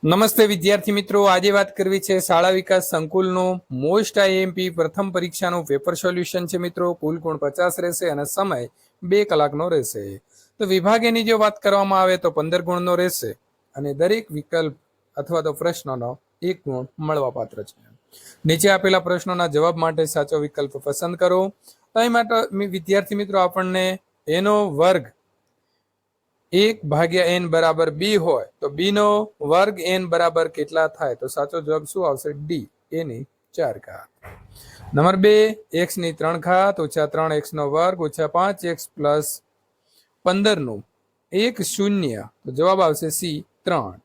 નમસ્તે વિદ્યાર્થી મિત્રો, આજે વાત કરવી છે શાળા વિકાસ સંકુલનું મોસ્ટ આઈએમપી પ્રથમ પરીક્ષાનું પેપર સોલ્યુશન છે મિત્રો. કુલ ગુણ 50 રહેશે અને સમય 2 કલાકનો રહેશે. તો વિભાગેની જો વાત કરવામાં આવે તો 15 ગુણનો રહેશે અને દરેક વિકલ્પ અથવા તો પ્રશ્નનો 1 ગુણ મળવાપાત્ર છે. નીચે આપેલા પ્રશ્નોના જવાબ માટે સાચો વિકલ્પ પસંદ કરો. તો એ માટે વિદ્યાર્થી મિત્રો આપણને એનો વર્ગ 1/n બરાબર b હોય તો b નો વર્ગ n બરાબર કેટલા થાય? તો સાચો જવાબ શું આવશે? d, a ની 4 ઘાત. નંબર 2, x ની 3 ઘાત ઓછા 3x નો વર્ગ ઓછા 5x પ્લસ 15 નું 1 0. તો જવાબ આવશે c 3.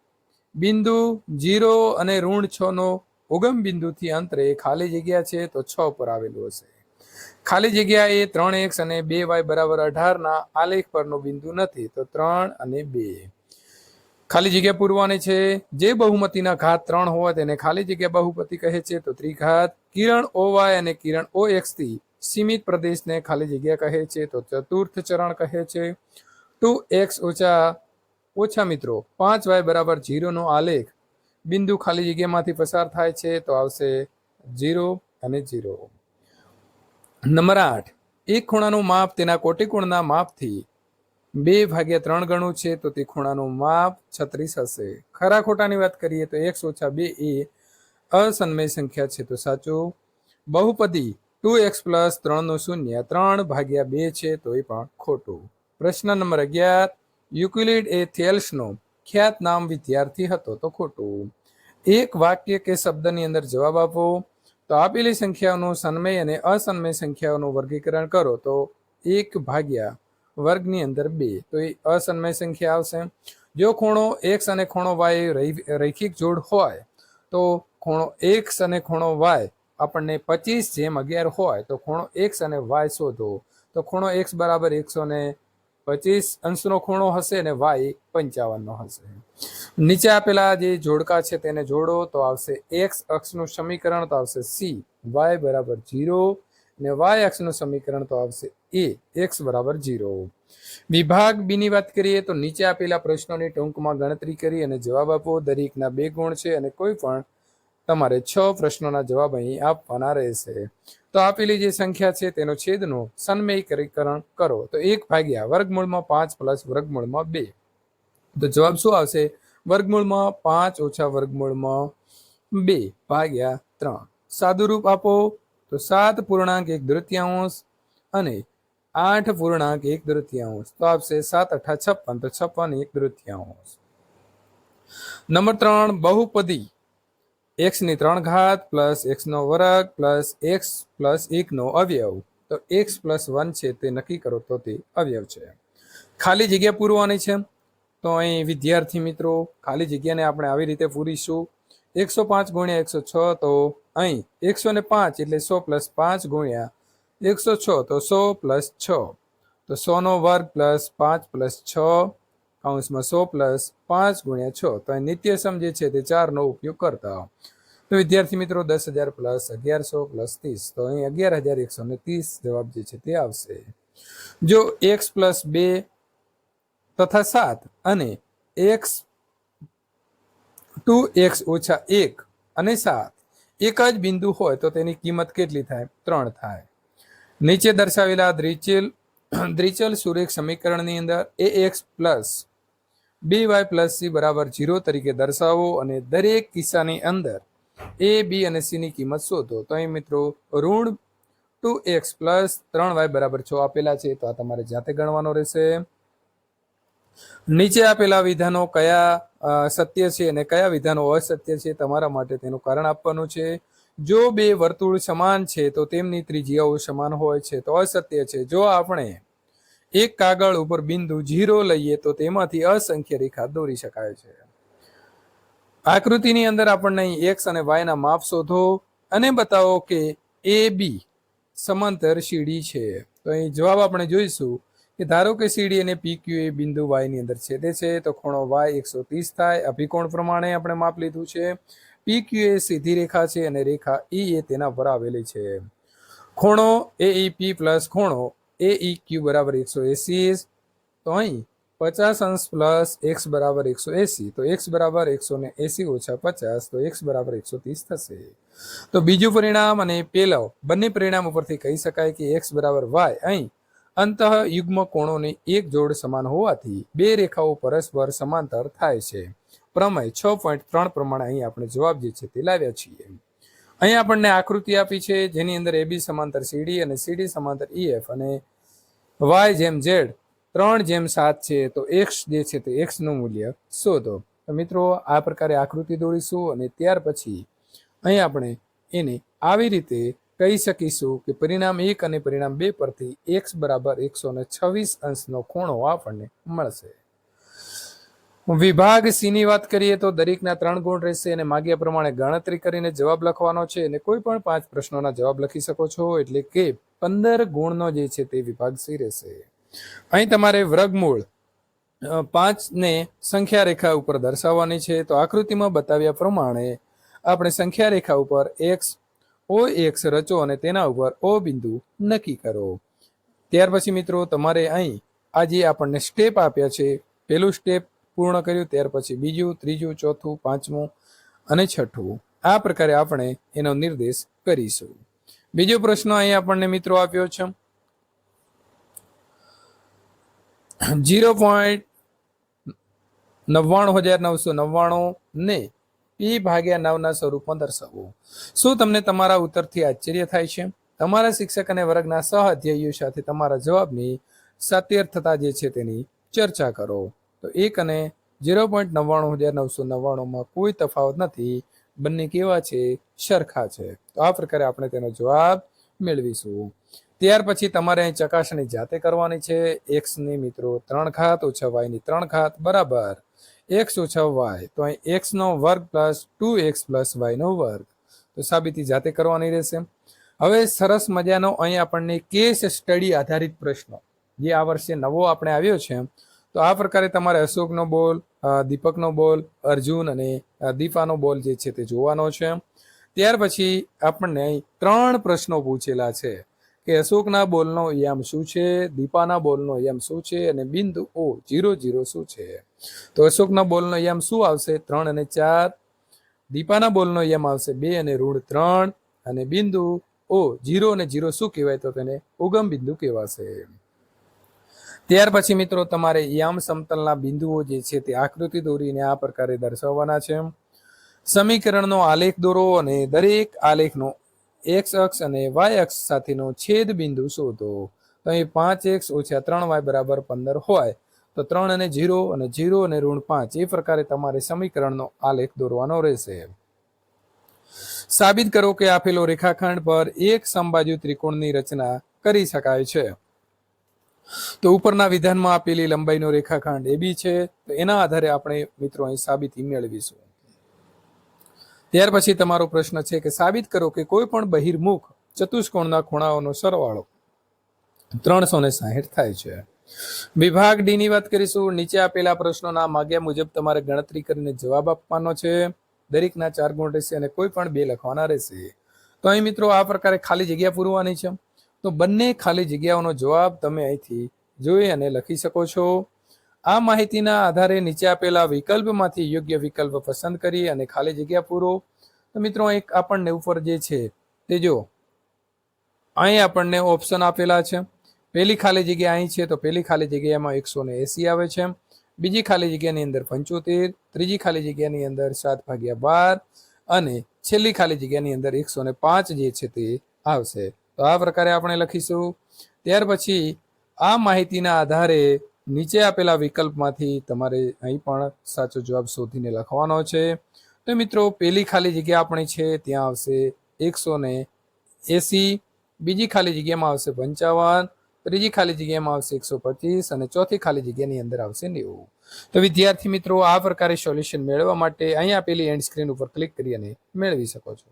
બિંદુ 0 અને -6 નો ઉગમ બિંદુથી અંતરે ખાલી જગ્યા છે તો 6 પર આવેલું હશે. ખાલી જગ્યા એ 3x અને 2y બરાબર 18 ના આલેખ પરનો બિંદુ નથી તો 3 અને 2. ખાલી જગ્યા પૂરવાની છે. જે બહુમતીના ઘાત 3 હોય તેને ખાલી જગ્યા બહુપતિ કહે છે તો ત્રિઘાત. કિરણ OY અને કિરણ OX થી સીમિત પ્રદેશને ખાલી જગ્યા કહે છે તો ચતુર્થ ચરણ કહે છે. 2x ઓછા મિત્રો 5y બરાબર 0 નો આલેખ બિંદુ ખાલી જગ્યામાંથી પસાર થાય છે તો આવશે 0 અને 0. નંબર 8, એક ખૂણાનું માપ તેના કોટિકોણના માપથી 2/3 ગણું છે તો તે ખૂણાનું માપ 36 હશે. ખરા ખોટાની વાત કરીએ તો x - 2 એ અસમય સંખ્યા છે તો સાચું. બહુપદી 2x + 3 નું શૂન્ય 3/2 છે તો એ પણ ખોટું. પ્રશ્ન નંબર 11, યુક્લિડ એ થેલ્સનો ખ્યાત નામ વિદ્યાર્થી હતો તો ખોટું. એક વાક્ય કે શબ્દની અંદર જવાબ આપો. તો આપેલી સંખ્યાઓનું સન્મય અને અસન્મય સંખ્યાઓનું વર્ગીકરણ કરો તો 1 વર્ગની અંદર 2 તો એ અસન્મય સંખ્યા આવશે. જો ખૂણો x અને ખૂણો y રૈખિક જોડ હોય તો ખૂણો x અને ખૂણો y આપણને 25/11 હોય તો ખૂણો x અને y શોધો. તો ખૂણો x બરાબર 125 અંશનો ખૂણો હશે અને y 55 નો હશે. નીચે આપેલા જે જોડકા છે તેને જોડો તો આવશે x અક્ષનું સમીકરણ તો આવશે c, y બરાબર 0 અને y અક્ષનું સમીકરણ તો આવશે a, x બરાબર 0. વિભાગ બી ની વાત કરીએ તો નીચે આપેલા પ્રશ્નોની ટૂંકમાં ગણતરી કરી અને જવાબ આપો. દરેકના 2 ગુણ છે અને કોઈ પણ તમારે 6 પ્રશ્નોના જવાબ અહીં આપવાના રહેશે. તો આપેલી જે સંખ્યા છે તેનો છેદનું સન્મયીકરણ કરો તો 1/વર્ગમૂળમાં 5 પ્લસ વર્ગમૂળમાં 2. તો જવાબ શું આવશે? વર્ગમૂળમાં 5 ઓછા વર્ગમૂળમાં 2/3. સાદુરૂપ આપો તો 7.1 અને 8.1 તો આપશે 7 × 8 = 56 તો 56 નંબર 3, બહુપદી x ની 3 ઘાત પ્લસ x નો વર્ગ પ્લસ x પ્લસ 1 નો અવયવ તો x + 1 છે તે નક્કી કરો તો તે અવયવ છે. ખાલી જગ્યા પૂરવાની છે તો અહીં વિદ્યાર્થી મિત્રો ખાલી જગ્યાને આપણે આવી રીતે પૂરીશું. 105 × 106 તો અહીં 105 એટલે 100 + 5 ગુણ્યા 106 તો 100 + 6 તો 100 નો વર્ગ પ્લસ 5 + 6 કૌંસમાં 100 + 5 ગુણ્યા 6 તો અહીં નિત્યસમ જે છે તે 4 નો ઉપયોગ કરતા. તો વિદ્યાર્થી મિત્રો 10,000 + 1100 + 30 તો અહીં 11,130 જવાબ જે છે તે આવશે. જો x + 2 તથા 7 અને x 2x - 1 અને 7 એક જ બિંદુ હોય તો તેની કિંમત કેટલી થાય? 3 થાય. નીચે દર્શાવેલા દ્વિચલ સુરેખ સમીકરણની અંદર ax + by + c બરાબર 0 તરીકે દર્શાવો અને દરેક કિસ્સાની અંદર a, b અને c ની કિંમત શોધો. તો અહીં મિત્રો ઋણ 2x + 3y બરાબર 6 આપેલા છે તો આ તમારે જાતે ગણવાનો રહેશે. નીચે આપેલા વિધાનો કયા સત્ય છે અને કયા વિધાનો અસત્ય છે તમારા માટે તેનું કારણ આપવાનું છે. જો 2 વર્તુળ સમાન છે તો તેમની ત્રિજ્યાઓ સમાન હોય છે તો અસત્ય છે. જો આપણે એક કાગળ ઉપર બિંદુ 0 લઈએ તો તેમાંથી અસંખ્ય રેખા દોરી શકાય છે. આકૃતિની અંદર આપણને x અને y ના માપ શોધો અને બતાવો કે AB સમાંતર સીડી છે. તો અહીં જવાબ આપણે જોઈશું કે ધારો કે સીડી અને PQ એ બિંદુ y ની અંદર છેદે છે તો ખૂણો y 130 થાય. અભિકોણ પ્રમાણે આપણે માપ લીધું છે. PQ એ સીધી રેખા છે અને રેખા E એ તેના પર આવેલી છે. ખૂણો AEP પ્લસ ખૂણો AEQ બરાબર 180 તો અહીં 50 પ્લસ x બરાબર 180, તો x બરાબર 180 ઓછા 50, તો x બરાબર 130 થશે. તો બીજું પરિણામ અને પેલો બંને પરિણામ ઉપરથી કહી શકાય કે x બરાબર y અહીં અંતઃ યુગ્મ કોણોની એક જોડ સમાન હોવાથી બે રેખાઓ પરસ્પર સમાંતર થાય છે. પ્રમેય 6.3 પ્રમાણે અહીં આપણે જવાબ જે છે તે લાવ્યા છીએ. અહીં આપણને આકૃતિ આપી છે જેની અંદર AB સમાંતર CD અને CD સમાંતર EF અને y જેમ z 3:7 છે. તો x જે છે તે x નું મૂલ્ય શોધો. તો મિત્રો આ પ્રકારે આકૃતિ દોરીશું અને ત્યાર પછી અહીં આપણે એને આવી રીતે કહી શકીશું કે પરિણામ 1 અને પરિણામ 2 પરથી x બરાબર 126 અંશનો ખૂણો આપણને મળશે. વિભાગ સી ની વાત કરીએ તો દરેકના 3 ગુણ રહેશે અને માગ્યા પ્રમાણે ગણતરી કરીને જવાબ લખવાનો છે અને કોઈ પણ 5 પ્રશ્નોના જવાબ લખી શકો છો, એટલે કે 15 ગુણનો જે છે તે વિભાગ સી રહેશે. અહીં તમારે વર્ગમૂળ 5 ને સંખ્યા રેખા ઉપર દર્શાવવાની છે. તો આકૃતિમાં બતાવ્યા પ્રમાણે આપણે સંખ્યા રેખા ઉપર x રચો અને તેના ઉપર O બિંદુ નક્કી કરો. ત્યાર પછી મિત્રો તમારે અહીં આ જે આપણને સ્ટેપ આપ્યા છે, પહેલું સ્ટેપ પૂર્ણ કર્યું, ત્યાર પછી બીજું, ત્રીજું, ચોથું, પાંચમું અને છઠ્ઠું. આ પ્રકારે આપણે એનો નિર્દેશ કરીશું. બીજો પ્રશ્ન અહીં આપણને મિત્રો આપ્યો છે 0.99999 ને p/9 ના સ્વરૂપમાં દર્શાવો. શું તમને તમારા ઉત્તરથી આશ્ચર્ય થાય છે? તમારા શિક્ષક અને વર્ગના સહ અધ્યાયીઓ સાથે તમારા જવાબની સાત્યર્થતા જે છે તેની ચર્ચા કરો. તો 1 અને 0.99999 કોઈ તફાવત નથી, બંને કેવા છે? સરખા છે. તો આ પ્રકારે આપણે તેનો જવાબ મેળવીશું. ત્યાર પછી તમારે અહીં ચકાસણી જાતે કરવાની છે. x ની મિત્રો 3 ઘાત ઓછા y ની 3 ઘાત બરાબર x ઓછા y, તો અહીં x નો વર્ગ પ્લસ 2x પ્લસ y નો વર્ગ. તો સાબિતી જાતે કરવાની રહેશે. હવે સરસ મજાનો અહીં આપણને કેસ સ્ટડી આધારિત પ્રશ્નો જે આ વર્ષે નવો આપણે આવ્યો છે, તો આ પ્રકારે તમારે અશોકનો બોલ, દીપકનો બોલ, અર્જુન અને દીપાનો બોલ જે છે તે જોવાનો છે. ત્યાર પછી આપણને અહીં 3 પ્રશ્નો પૂછેલા છે કે અશોકના બોલનો યમ શું છે, દીપાના બોલનો યમ શું છે અને બિંદુ O00 શું છે. તો અશોકના બોલનો યમ શું આવશે? 3 અને 4. દીપાના બોલનો યમ આવશે 2 અને ઋણ 3 અને બિંદુ O0 અને 0 શું કહેવાય? તો તેને ઉગમ બિંદુ કહેવાશે. ત્યાર પછી મિત્રો તમારે યામ સમતલના બિંદુઓ જે છે તે આકૃતિ દોરીને આ પ્રકારે દર્શાવવાના છે. સમીકરણનો આલેખ દોરો અને દરેક આલેખનો x અક્ષ અને y અક્ષ સાથેનો છેદ બિંદુ શોધો. તો અહીં 5x ઓછા 3y બરાબર 15 હોય તો 3 અને 0 અને 0 અને ઋણ 5 એ પ્રકારે તમારે સમીકરણનો આલેખ દોરવાનો રહેશે. સાબિત કરો કે આપેલો રેખાખંડ પર એક સમબાજુ ત્રિકોણની રચના કરી શકાય છે. તો ઉપરના વિધાનમાં આપેલી લંબાઈનો રેખાખંડ AB છે, તો એના આધારે આપણે મિત્રો અહીં સાબિતી મેળવીશું. ત્યાર પછી તમારો પ્રશ્ન છે કે સાબિત કરો કે કોઈ પણ બહિર્મુખ ચતુષ્કોણના ખૂણાઓનો સરવાળો 360 થાય છે. વિભાગ ડી ની વાત કરીશું. નીચે આપેલા પ્રશ્નોના માગ્યા મુજબ તમારે ગણતરી કરીને જવાબ આપવાનો છે. દરેકના 4 ગુણ રહેશે અને કોઈ પણ 2 લખવાના રહેશે. તો અહીં મિત્રો આ પ્રકારે ખાલી જગ્યા પૂરવાની છે. તો બંને ખાલી જગ્યાઓનો જવાબ તમે અહીંથી જોઈ અને લખી શકો છો. આ માહિતીના આધારે નીચે આપેલા વિકલ્પમાંથી યોગ્ય વિકલ્પ પસંદ કરી અને ખાલી જગ્યા પૂરો. તો મિત્રો એક આપણને ઉપર જે છે તે જો અહીં આપણને ઓપ્શન આપેલા છે. પહેલી ખાલી જગ્યા અહીં છે, તો પહેલી ખાલી જગ્યામાં 180 આવે છે, બીજી ખાલી જગ્યાની અંદર 75, ત્રીજી ખાલી જગ્યાની અંદર 7/12 અને છેલ્લી ખાલી જગ્યાની અંદર 105 જે છે તે આવશે. તો આ પ્રકારે આપણે લખીશું. ત્યાર પછી આ માહિતીના આધારે નીચે આપેલા વિકલ્પમાંથી તમારે અહીં પણ સાચો જવાબ શોધીને લખવાનો છે. તો મિત્રો પહેલી ખાલી જગ્યા આપણી છે ત્યાં આવશે 180, બીજી ખાલી જગ્યામાં આવશે 55, ત્રીજી ખાલી જગ્યામાં આવશે 125 અને ચોથી ખાલી જગ્યાની અંદર આવશે 90. તો વિદ્યાર્થી મિત્રો આ પ્રકારે સોલ્યુશન મેળવવા માટે અહીં આપેલી એન્ડ સ્ક્રીન ઉપર ક્લિક કરી અને મેળવી શકો છો.